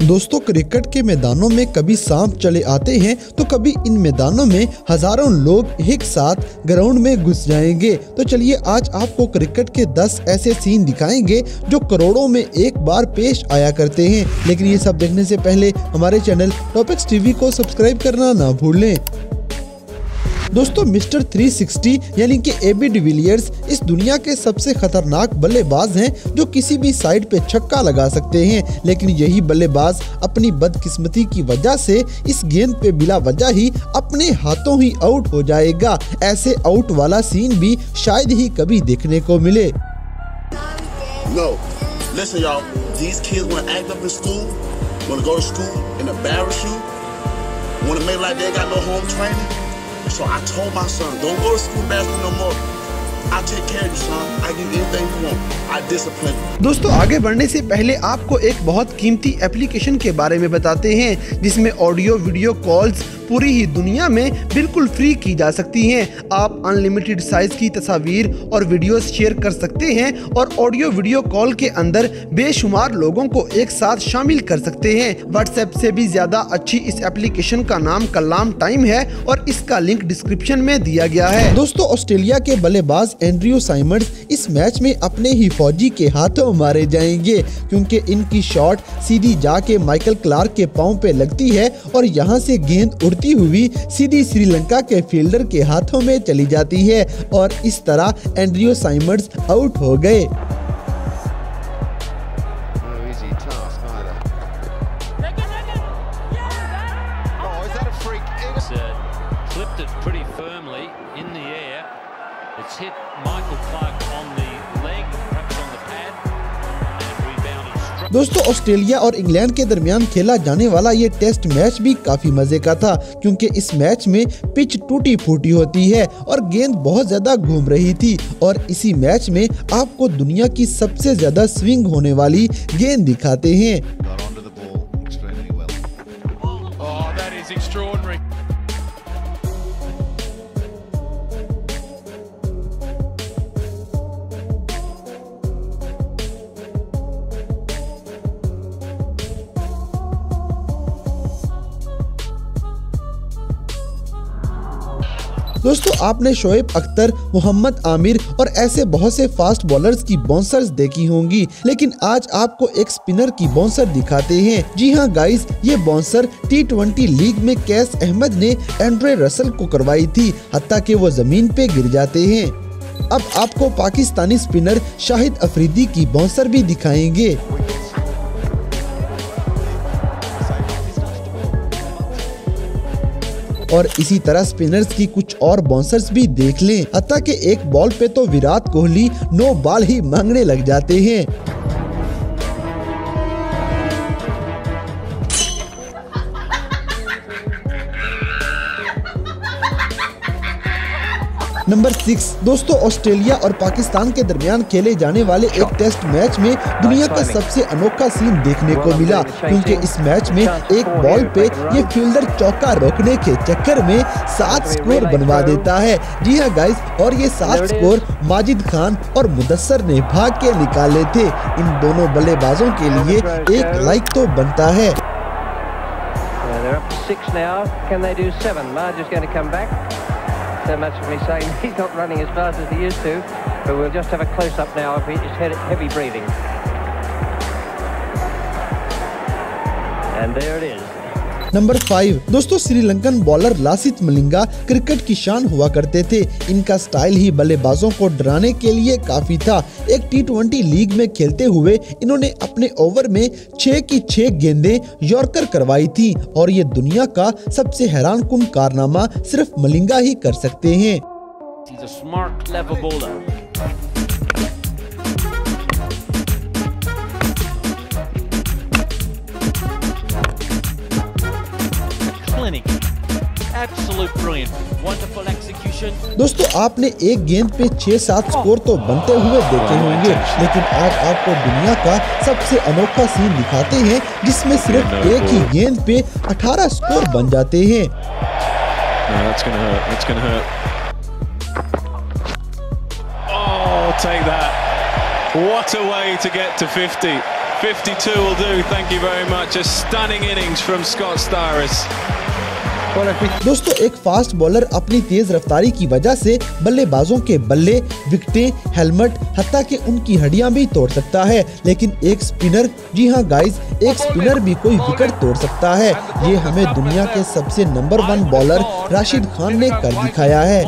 दोस्तों, क्रिकेट के मैदानों में कभी सांप चले आते हैं तो कभी इन मैदानों में हजारों लोग एक साथ ग्राउंड में घुस जाएंगे। तो चलिए आज आपको क्रिकेट के 10 ऐसे सीन दिखाएंगे जो करोड़ों में एक बार पेश आया करते हैं। लेकिन ये सब देखने से पहले हमारे चैनल टॉपिक्स टीवी को सब्सक्राइब करना ना भूलें। दोस्तों, मिस्टर 360 यानी कि एबी डिविलियर्स इस दुनिया के सबसे खतरनाक बल्लेबाज हैं जो किसी भी साइड पे छक्का लगा सकते हैं। लेकिन यही बल्लेबाज अपनी बदकिस्मती की वजह से इस गेंद पे बिला वजह ही अपने हाथों ही आउट हो जाएगा। ऐसे आउट वाला सीन भी शायद ही कभी देखने को मिले। No, listen y'all, these kids wanna act up in school, wanna go to school and embarrass you, wanna make like they got no home training. So I told my son, don't go to school basketball no more. I'll take care of you, son. I give you anything you want. I discipline you. दोस्तों, आगे बढ़ने से पहले आपको एक बहुत कीमती application के बारे में बताते हैं जिसमें ऑडियो वीडियो कॉल्स पूरी ही दुनिया में बिल्कुल फ्री की जा सकती हैं। आप अनलिमिटेड साइज की तस्वीर और वीडियोस शेयर कर सकते हैं और ऑडियो वीडियो कॉल के अंदर बेशुमार लोगों को एक साथ शामिल कर सकते हैं। व्हाट्सएप से भी ज्यादा अच्छी इस एप्लीकेशन का नाम कलाम टाइम है और इसका लिंक डिस्क्रिप्शन में दिया गया है। दोस्तों, ऑस्ट्रेलिया के बल्लेबाज एंड्रयू साइमंड्स इस मैच में अपने ही फौजी के हाथों मारे जाएंगे क्योंकि इनकी शॉट सीधी जाके माइकल क्लार्क के पांव पे लगती है और यहाँ से गेंद उड़ती हुई सीधी श्रीलंका के फील्डर के हाथों में चली जाती है और इस तरह एंड्रयू साइमंड्स आउट हो गए। दोस्तों, ऑस्ट्रेलिया और इंग्लैंड के दरमियान खेला जाने वाला ये टेस्ट मैच भी काफी मजे का था क्योंकि इस मैच में पिच टूटी फूटी होती है और गेंद बहुत ज्यादा घूम रही थी और इसी मैच में आपको दुनिया की सबसे ज्यादा स्विंग होने वाली गेंद दिखाते हैं। दोस्तों, आपने शोएब अख्तर, मोहम्मद आमिर और ऐसे बहुत से फास्ट बॉलर्स की बाउंसर्स देखी होंगी, लेकिन आज आपको एक स्पिनर की बाउंसर दिखाते हैं। जी हाँ गाइस, ये बाउंसर T20 लीग में कैस अहमद ने एंड्रे रसल को करवाई थी, हत्ता कि वो जमीन पे गिर जाते हैं। अब आपको पाकिस्तानी स्पिनर शाहिद अफरीदी की बाउंसर भी दिखाएंगे। और इसी तरह स्पिनर्स की कुछ और बाउंसर्स भी देख लें, हत्ता कि एक बॉल पे तो विराट कोहली नो बॉल ही मांगने लग जाते हैं। नंबर 6, दोस्तों, ऑस्ट्रेलिया और पाकिस्तान के दरमियान खेले जाने वाले एक टेस्ट मैच में दुनिया का सबसे अनोखा सीन देखने को मिला क्योंकि इस मैच में एक बॉल पे ये फील्डर चौका रोकने के चक्कर में 7 स्कोर बनवा देता है। जी हाँ गाइस, और ये 7 स्कोर माजिद खान और मुदस्सर ने भाग के निकाले थे। इन दोनों बल्लेबाजों के लिए एक लाइक तो बनता है। So much for me saying he's not running as fast as he used to, but we'll just have a close-up now of his heavy breathing. And there it is. Number 5, दोस्तों, Sri Lankan bowler Lasith Malinga cricket की शान हुआ करते थे। इनका style ही बल्लेबाजों को डराने के लिए काफी था। एक T20 लीग में खेलते हुए इन्होंने अपने ओवर में 6 की 6 गेंदें यॉर्कर करवाई थी और ये दुनिया का सबसे हैरानकुन कारनामा सिर्फ मलिंगा ही कर सकते हैं। दोस्तों, आपने एक गेंद पे 6-7 स्कोर तो बनते हुए देखे होंगे, लेकिन आज आपको दुनिया का सबसे अनोखा सीन दिखाते हैं जिसमें सिर्फ एक ही गेंद पे 18 स्कोर बन जाते हैं। Take that. What a way to get to 50. 52 will do. Thank you very much. A stunning innings from Scott Styris. दोस्तों एक फास्ट बॉलर अपनी तेज रफ्तारी की वजह से बल्लेबाजों के बल्ले, विकेटें, हेलमेट, हत्ता कि उनकी हड्डियां भी तोड़ सकता है, लेकिन एक स्पिनर, जी हाँ गाइस, एक स्पिनर भी कोई विकेट तोड़ सकता है। ये हमें दुनिया के सबसे नंबर 1 बॉलर राशिद खान ने कर दिखाया है।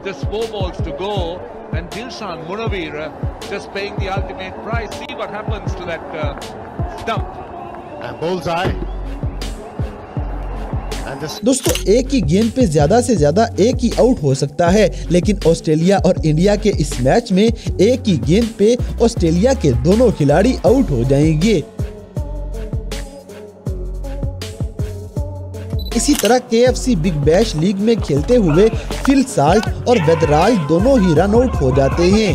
Just 4 balls to go, and Dilshan Munawir just paying the ultimate price. See what happens to that stump. And bullseye. दोस्तों एक ही गेंद पे ज्यादा से ज्यादा एक ही आउट हो सकता है, लेकिन ऑस्ट्रेलिया और इंडिया के इस मैच में एक ही गेंद पे ऑस्ट्रेलिया के दोनों खिलाड़ी आउट हो जाएंगे। इसी तरह KFC बिग बैश लीग में खेलते हुए फिल साल्ट और वेदराल दोनों ही रन आउट हो जाते हैं।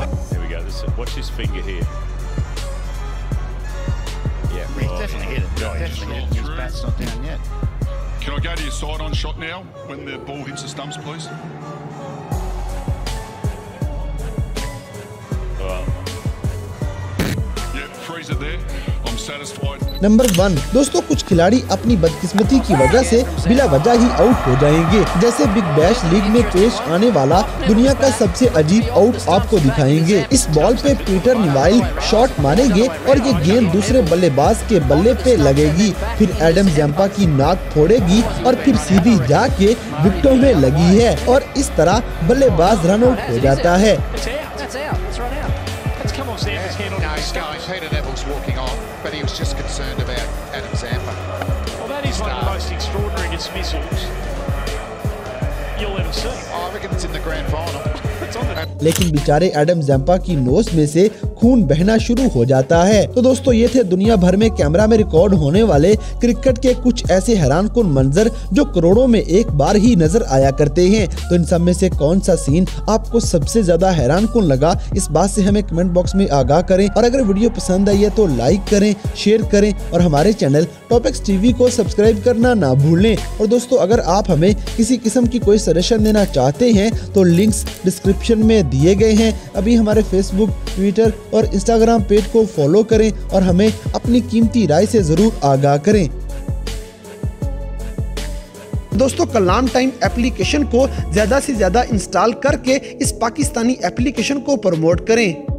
नंबर 1 दोस्तों कुछ खिलाड़ी अपनी बदकिस्मती की वजह से बिला वजह ही आउट हो जाएंगे। जैसे बिग बैश लीग में पेश आने वाला दुनिया का सबसे अजीब आउट आपको दिखाएंगे। इस बॉल पे पीटर निवाइल शॉट मारेंगे और ये गेंद दूसरे बल्लेबाज के बल्ले पे लगेगी, फिर एडम जैम्पा की नाक फोड़ेगी और फिर सीधी जाके विकेटों में लगी है और इस तरह बल्लेबाज रन आउट हो जाता है। Peter Neville's walking on, but he was just concerned about Adam Zampa. Well, that is one of the most extraordinary dismissals you'll ever see. I reckon it's in the grand final. लेकिन बेचारे Adam Zampa की knows में से खून बहना शुरू हो जाता है। तो दोस्तों ये थे दुनिया भर में कैमरा में रिकॉर्ड होने वाले क्रिकेट के कुछ ऐसे हैरानकुन मंजर जो करोड़ों में एक बार ही नजर आया करते हैं। तो इन सब में से कौन सा सीन आपको सबसे ज्यादा हैरानकुन लगा, इस बात से हमें कमेंट बॉक्स में आगाह करें। और अगर वीडियो पसंद आई है तो लाइक करें, शेयर करें और हमारे चैनल टॉपिक्स टीवी को सब्सक्राइब करना ना भूलें। और दोस्तों अगर आप हमें किसी किस्म की कोई सजेशन देना चाहते हैं तो लिंक्स डिस्क्रिप्शन में दिए गए हैं। अभी हमारे फेसबुक, ट्विटर और इंस्टाग्राम पेज को फॉलो करें और हमें अपनी कीमती राय से जरूर आगाह करें। दोस्तों कलाम टाइम एप्लीकेशन को ज्यादा से ज्यादा इंस्टॉल करके इस पाकिस्तानी एप्लीकेशन को प्रमोट करें।